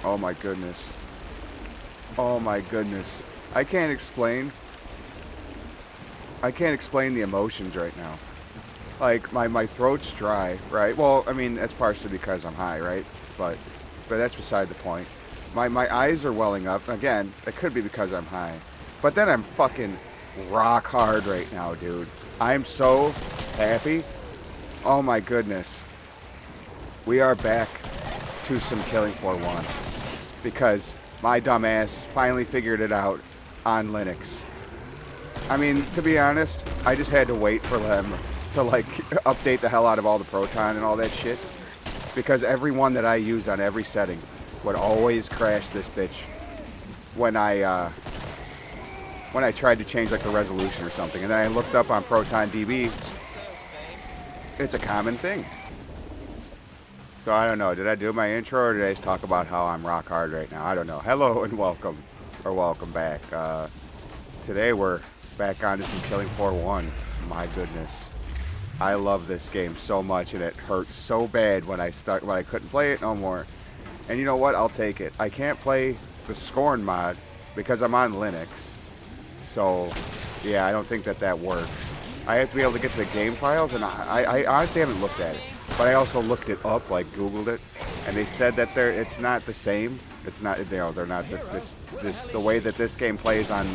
Oh my goodness. Oh my goodness. I can't explain. I can't explain the emotions right now. Like my throat's dry, right? Well, I mean that's partially because I'm high, right? But that's beside the point. My eyes are welling up. Again, it could be because I'm high. But then I'm fucking rock hard right now, dude. I'm so happy. Oh my goodness. We are back to some Killing Floor 1 because my dumbass finally figured it out on Linux. I mean, to be honest, I just had to wait for them to like update the hell out of all the Proton and all that shit because every one that I use on every setting would always crash this bitch when I tried to change like the resolution or something, and then I looked up on Proton DB. It's a common thing. So I don't know. Did I do my intro or did I just talk about how I'm rock hard right now? I don't know. Hello and welcome, or welcome back. Today we're back onto some Killing Floor 1. My goodness, I love this game so much, and it hurt so bad when I couldn't play it no more. And you know what? I'll take it. I can't play the Scorn mod because I'm on Linux. So yeah, I don't think that works. I have to be able to get to the game files, and I honestly haven't looked at it. But I also looked it up, like Googled it, and they said that it's not the same. It's not, you know, they're not. It's this the way that this game plays on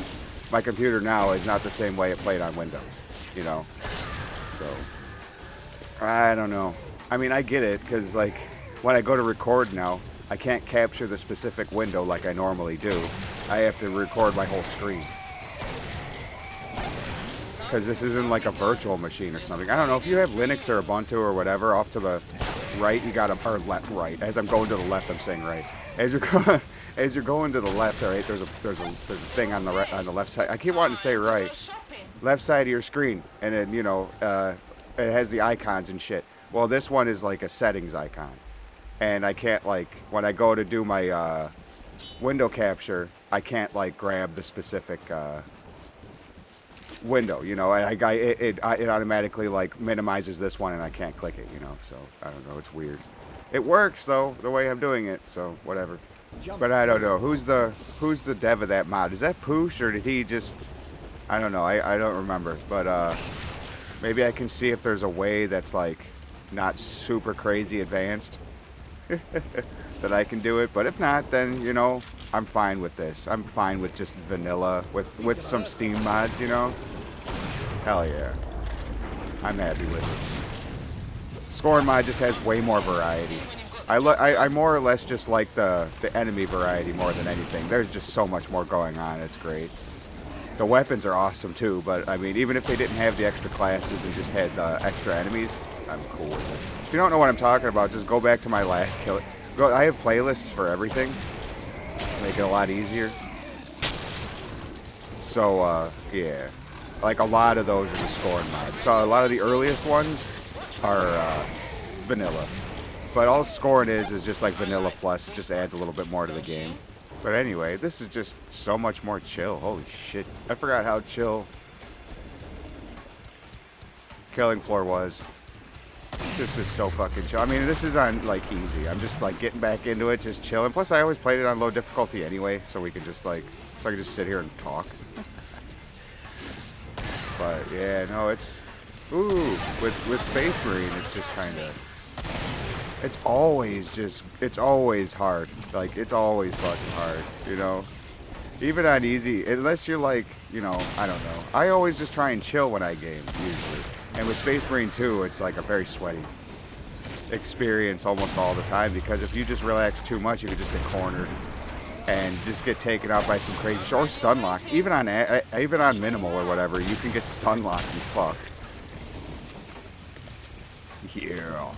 my computer now is not the same way it played on Windows. You know, so I don't know. I mean, I get it because like when I go to record now, I can't capture the specific window like I normally do. I have to record my whole screen. Because this isn't like a virtual machine or something. I don't know, if you have Linux or Ubuntu or whatever, off to the right, you got or left, right. As I'm going to the left, I'm saying right. As you're going to the left, all right, there's a thing on the left side. I keep wanting to say right. Left side of your screen, and then it has the icons and shit. Well, this one is like a settings icon, and I can't like when I go to do my window capture, I can't like grab the specific window, you know. It automatically like minimizes this one, and I can't click it, you know. So I don't know, it's weird. It works though the way I'm doing it, so whatever. But I don't know who's the dev of that mod. Is that Poosh, or did he just? I don't know. I don't remember. But maybe I can see if there's a way that's like not super crazy advanced that I can do it. But if not, then you know, I'm fine with this. I'm fine with just vanilla with some Steam mods, you know. Hell yeah. I'm happy with it. Scorn mod just has way more variety. I more or less just like the enemy variety more than anything. There's just so much more going on. It's great. The weapons are awesome too, but I mean, even if they didn't have the extra classes and just had extra enemies, I'm cool with it. If you don't know what I'm talking about, just go back to my last kill. I have playlists for everything. Make it a lot easier. So, yeah. Like, a lot of those are the Scorn mods. So, a lot of the earliest ones are vanilla. But all Scorn is just like vanilla plus. It just adds a little bit more to the game. But anyway, this is just so much more chill. Holy shit. I forgot how chill Killing Floor was. This is so fucking chill. I mean, this is on, like, easy. I'm just, like, getting back into it, just chilling. Plus, I always played it on low difficulty anyway, so we can just, like, so I can just sit here and talk. But, yeah, no, it's... Ooh, with Space Marine, it's just kind of... It's always hard. Like, it's always fucking hard, you know? Even on easy, unless you're, like, you know, I don't know. I always just try and chill when I game, usually. And with Space Marine 2, it's like a very sweaty experience almost all the time, because if you just relax too much, you could just get cornered and just get taken out by some crazy shit, or stun locked. Even on minimal or whatever, you can get stun locked and fucked. Yeah.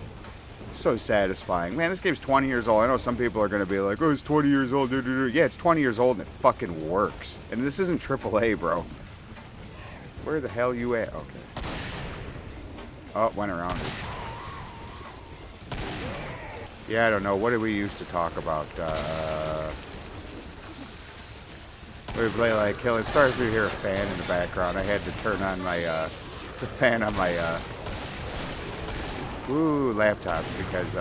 So satisfying. Man, this game's 20 years old. I know some people are going to be like, oh, it's 20 years old. Yeah, it's 20 years old and it fucking works. And this isn't AAA, bro. Where the hell you at? Okay. Oh, went around it. Yeah, I don't know. What did we used to talk about? We play like killing. Sorry if you hear a fan in the background. I had to turn on my the fan on my laptop because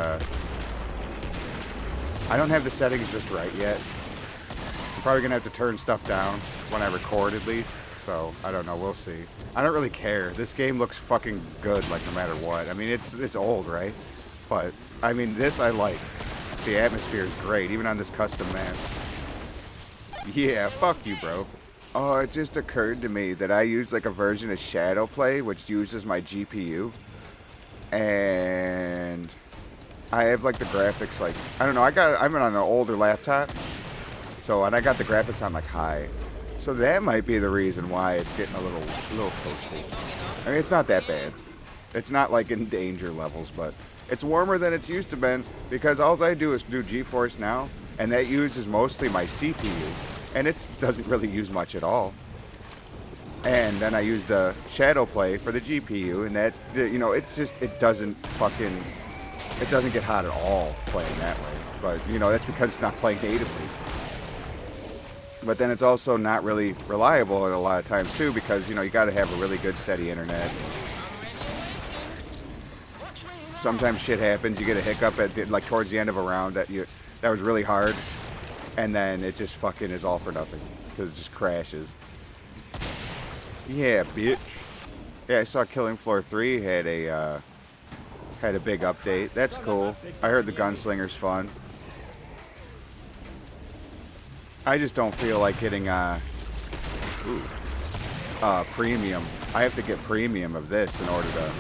I don't have the settings just right yet. I'm probably gonna have to turn stuff down when I record at least. So I don't know. We'll see. I don't really care. This game looks fucking good, like no matter what. I mean, it's old, right? But I mean, this I like. The atmosphere is great, even on this custom map. Yeah, fuck you, bro. Oh, it just occurred to me that I use like a version of Shadowplay, which uses my GPU, and I have like the graphics like I don't know. I'm on an older laptop, so and I got the graphics on like high, so that might be the reason why it's getting a little toasty. I mean, it's not that bad. It's not like in danger levels, but it's warmer than it's used to been because all I do is do GeForce now, and that uses mostly my CPU. And it doesn't really use much at all. And then I use the Shadowplay for the GPU, and that, you know, it's just, it doesn't get hot at all playing that way. But, you know, that's because it's not playing natively. But then it's also not really reliable a lot of times too, because, you know, you gotta have a really good steady internet. Sometimes shit happens, you get a hiccup at like towards the end of a round that was really hard. And then it just fucking is all for nothing because it just crashes. Yeah, bitch. Yeah, I saw Killing Floor 3 had a big update. That's cool. I heard the Gunslinger's fun. I just don't feel like getting premium. I have to get premium of this in order to.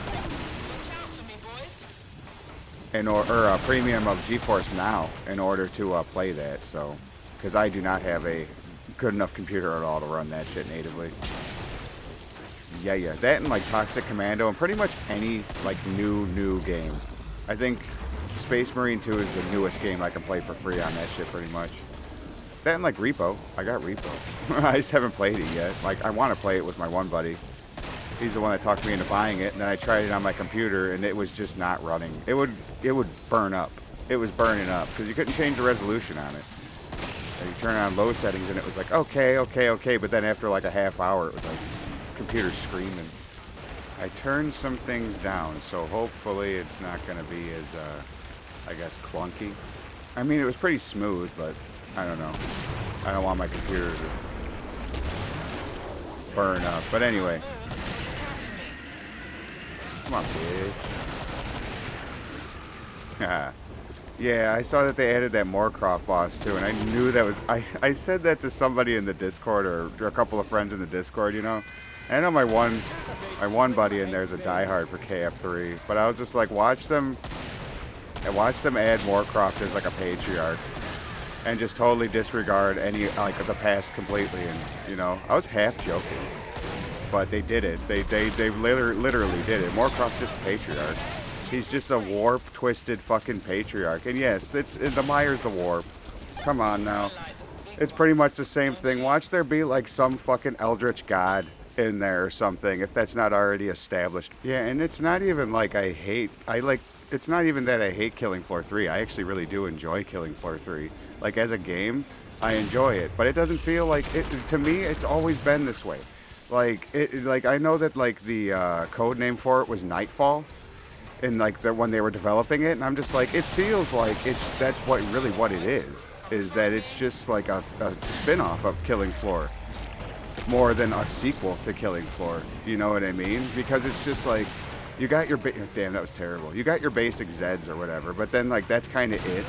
Or premium of GeForce Now in order to play that, so because I do not have a good enough computer at all to run that shit natively. Yeah, that and like Toxic Commando and pretty much any like new game. I think Space Marine 2 is the newest game I can play for free on that shit pretty much. That and like Repo. I got Repo. I just haven't played it yet. Like I want to play it with my one buddy. He's the one that talked me into buying it, and then I tried it on my computer, and it was just not running. It would burn up. It was burning up, because you couldn't change the resolution on it. And you turn on low settings, and it was like, okay, but then after like a half hour, it was like, computer screaming. I turned some things down, so hopefully it's not going to be as, I guess, clunky. I mean, it was pretty smooth, but I don't know. I don't want my computer to burn up. But anyway. Come on, bitch. Yeah, I saw that they added that Moorcroft boss too, and I knew that was... I said that to somebody in the Discord, or a couple of friends in the Discord, you know? And I know my one buddy in there is a diehard for KF3, but I was just like, watch them add Moorcroft as like a patriarch, and just totally disregard any, like, of the past completely, and, you know? I was half joking. But they did it. They literally did it. Moorcroft's just a patriarch. He's just a warp, twisted fucking patriarch. And yes, the Myers the warp. Come on now. It's pretty much the same thing. Watch there be like some fucking eldritch god in there or something, if that's not already established. Yeah, and it's not even like it's not even that I hate Killing Floor 3. I actually really do enjoy Killing Floor 3. Like as a game, I enjoy it. But it doesn't feel like it, to me, it's always been this way. Like I know that like the code name for it was Nightfall, and like when they were developing it, and I'm just like, it feels like that's what it is that it's just like a spin-off of Killing Floor, more than a sequel to Killing Floor. You know what I mean? Because it's just like you got your damn, that was terrible. You got your basic Zeds or whatever, but then like that's kind of it.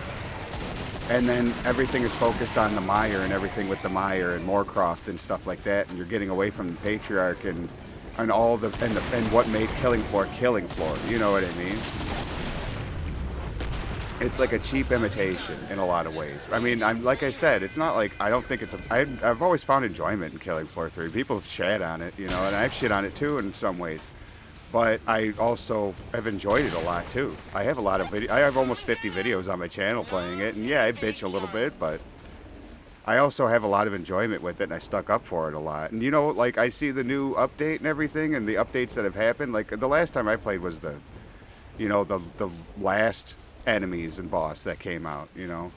And then everything is focused on the Meyer and everything with the Meyer and Moorcroft and stuff like that, and you're getting away from the Patriarch and all the and what made Killing Floor. You know what I mean? It's like a cheap imitation in a lot of ways. I mean, like I said, it's not like I don't think it's I've always found enjoyment in Killing Floor 3. People chat on it, you know, and I've shit on it too in some ways. But I also have enjoyed it a lot too. I have a lot of I have almost 50 videos on my channel playing it, and yeah, I bitch a little bit, but I also have a lot of enjoyment with it, and I stuck up for it a lot. And you know, like I see the new update and everything, and the updates that have happened. Like the last time I played was the last enemies and boss that came out, you know.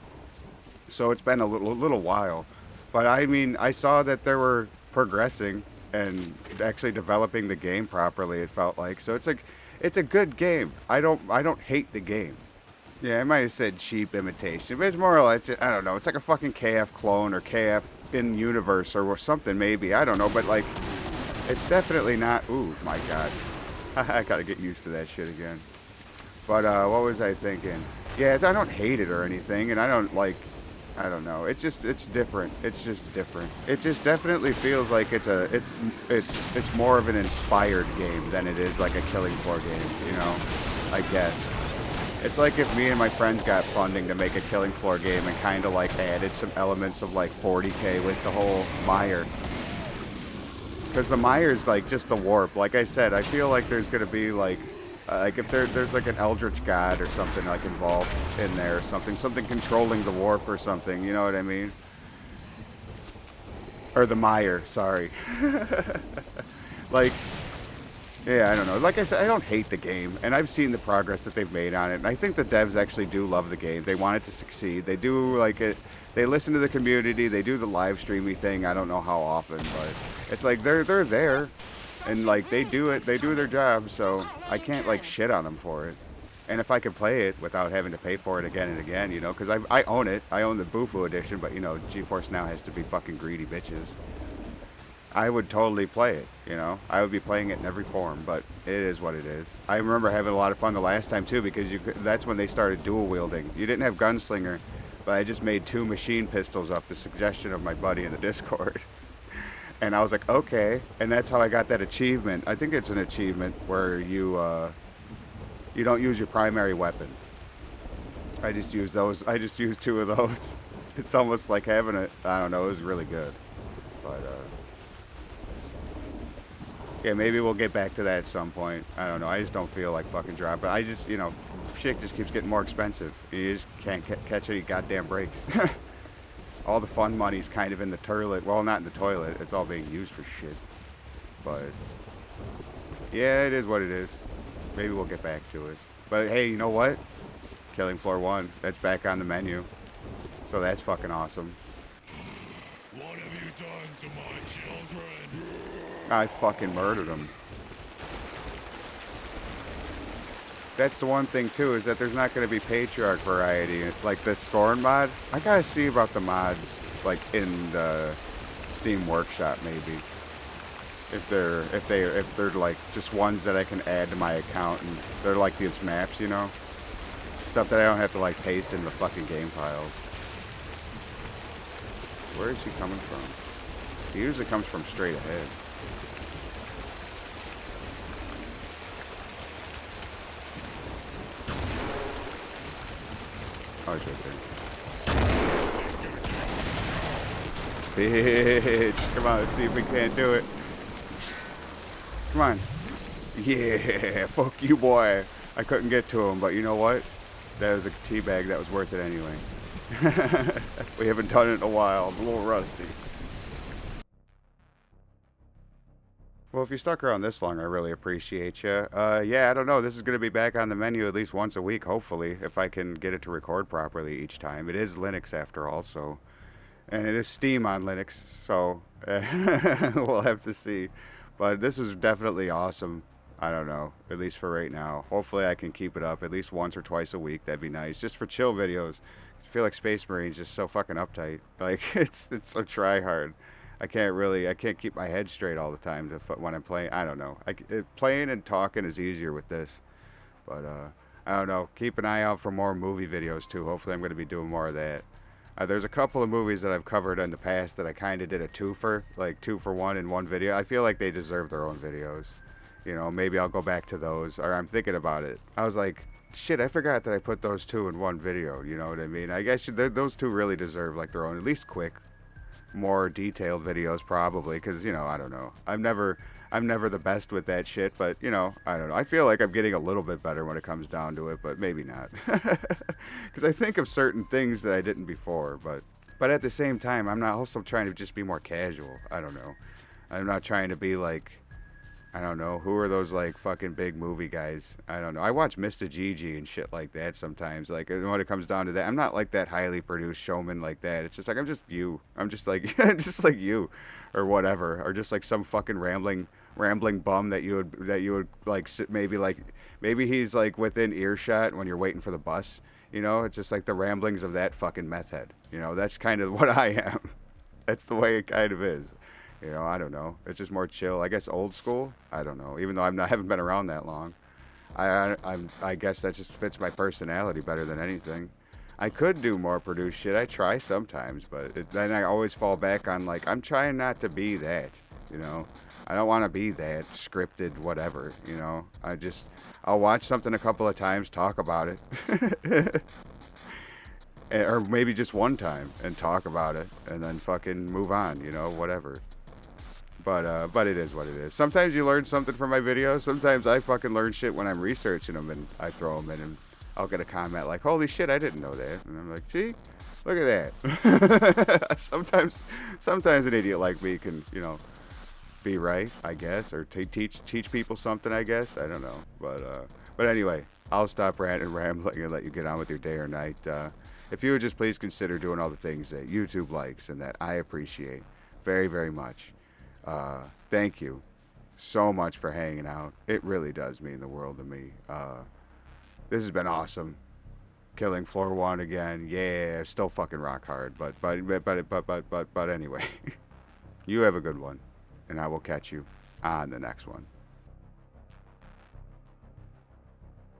So it's been a little while, but I mean, I saw that they were progressing and actually developing the game properly, it felt like. So it's a good game. I don't hate the game. Yeah, I might have said cheap imitation, but it's more or less, I don't know, it's like a fucking KF clone or KF in universe or something maybe, I don't know, but like, it's definitely not, ooh, my god. I gotta get used to that shit again. But, what was I thinking? Yeah, I don't hate it or anything, and I don't like, I don't know, it's different, it's just different. It just definitely feels like it's more of an inspired game than it is like a killing floor game, you know, I guess. It's like if me and my friends got funding to make a killing floor game and kind of like added some elements of like 40K with the whole mire. Because the mire's like just the warp. Like I said, I feel like there's going to be like if there's like an eldritch god or something like involved in there or something controlling the warp or something, you know what I mean? Or the mire, sorry. Like, yeah, I don't know. Like I said, I don't hate the game, and I've seen the progress that they've made on it, and I think the devs actually do love the game. They want it to succeed. They do like it. They listen to the community. They do the live streamy thing. I don't know how often, but it's like they're there, and like they do it. They do their job, so I can't like shit on them for it. And if I could play it without having to pay for it again and again, you know, because I own it. I own the Bufu edition, but you know, GeForce Now has to be fucking greedy bitches. I would totally play it, you know. I would be playing it in every form, but it is what it is. I remember having a lot of fun the last time too, because that's when they started dual wielding. You didn't have gunslinger, but I just made 2 machine pistols up, the suggestion of my buddy in the Discord. And I was like, okay, and that's how I got that achievement. I think it's an achievement where you don't use your primary weapon. I just used those. I just used 2 of those. It's almost like having it. I don't know. It was really good, but. Yeah, maybe we'll get back to that at some point. I don't know. I just don't feel like fucking dropping. I just, you know, shit just keeps getting more expensive. You just can't catch any goddamn breaks. All the fun money's kind of in the toilet. Well, not in the toilet. It's all being used for shit. But, yeah, it is what it is. Maybe we'll get back to it. But, hey, you know what? Killing Floor 1. That's back on the menu. So that's fucking awesome. What have you done to my children? I fucking murdered him. That's the one thing too, is that there's not going to be Patriarch variety. It's like the Scorn mod. I gotta see about the mods, like in the Steam Workshop maybe. If they're like just ones that I can add to my account, and they're like these maps, you know, stuff that I don't have to like paste in the fucking game files. Where is he coming from? He usually comes from straight ahead. Oh, it's right there. Bitch. Come on, let's see if we can't do it. Come on. Yeah, fuck you, boy. I couldn't get to him, but you know what? That was a teabag that was worth it anyway. We haven't done it in a while. I'm a little rusty. Well, if you stuck around this long, I really appreciate you. Yeah, I don't know. This is going to be back on the menu at least once a week, hopefully, if I can get it to record properly each time. It is Linux, after all, so... And it is Steam on Linux, so... we'll have to see. But this was definitely awesome. I don't know, at least for right now. Hopefully I can keep it up at least once or twice a week. That'd be nice, just for chill videos. I feel like Space Marine's just so fucking uptight. Like, it's so try-hard. I can't keep my head straight all the time when I'm playing. I don't know. Playing and talking is easier with this. But, I don't know. Keep an eye out for more movie videos, too. Hopefully I'm going to be doing more of that. There's a couple of movies that I've covered in the past that I kind of did a 2-for, like 2-for-1 in one video. I feel like they deserve their own videos. You know, maybe I'll go back to those, or I'm thinking about it. I was like, shit, I forgot that I put those 2 in one video, you know what I mean? I guess those 2 really deserve, like, their own, at least quick, more detailed videos, probably, because, you know, I don't know. I'm never the best with that shit, but, you know, I don't know. I feel like I'm getting a little bit better when it comes down to it, but maybe not. Because I think of certain things that I didn't before, but at the same time, I'm not also trying to just be more casual. I don't know. I'm not trying to be like, I don't know, who are those, like, fucking big movie guys? I don't know. I watch Mr. Gigi and shit like that sometimes. Like, when it comes down to that, I'm not like that highly produced showman like that. It's just like, I'm just you. I'm just like, just like you, or whatever. Or just like some fucking rambling bum that you would like, maybe he's like within earshot when you're waiting for the bus. You know, it's just like the ramblings of that fucking meth head. You know, that's kind of what I am. That's the way it kind of is. You know, I don't know. It's just more chill. I guess old school. I don't know. Even though I haven't been around that long. I guess that just fits my personality better than anything. I could do more produced shit. I try sometimes, but then I always fall back on like I'm trying not to be that. You know, I don't want to be that scripted whatever. You know, I'll watch something a couple of times, talk about it, or maybe just one time and talk about it, and then fucking move on. You know, whatever. But it is what it is. Sometimes you learn something from my videos. Sometimes I fucking learn shit when I'm researching them and I throw them in and I'll get a comment like, "Holy shit, I didn't know that." And I'm like, "See, look at that." sometimes an idiot like me can, you know, be right, I guess, or teach people something, I guess. I don't know, but anyway, I'll stop ranting and rambling and let you get on with your day or night. If you would just please consider doing all the things that YouTube likes and that I appreciate very, very much. Thank you so much for hanging out. It really does mean the world to me. This has been awesome. Killing floor one again. Yeah, still fucking rock hard. But anyway, you have a good one, and I will catch you on the next one.